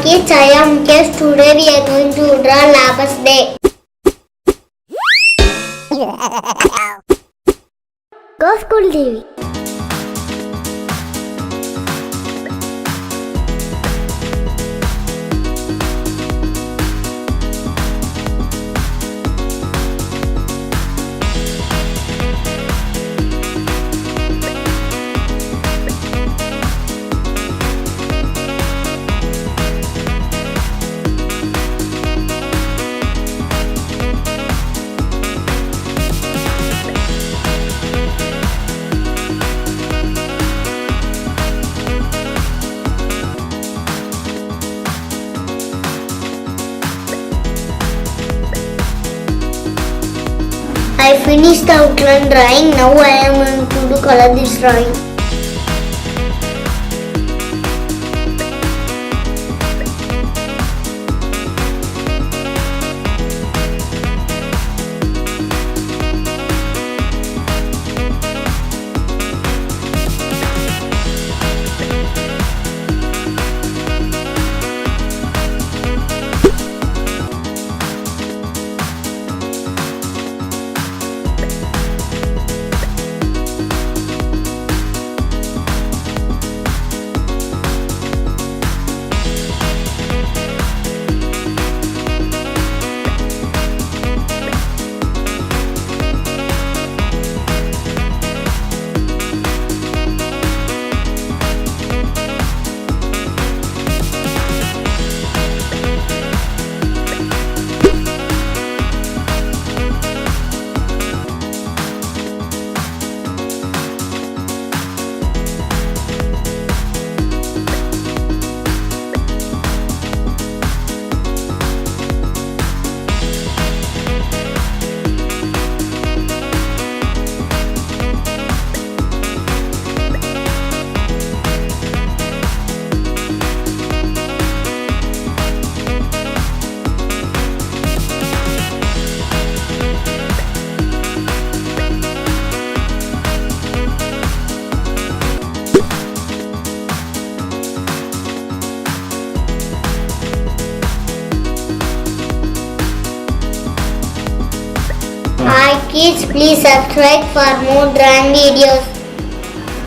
Kids, I am Kes. Today we are going to draw Labas Day. Go School TV. I finished the outline drawing. Now I am going to color this drawing. Hi kids, please subscribe for more drawing videos.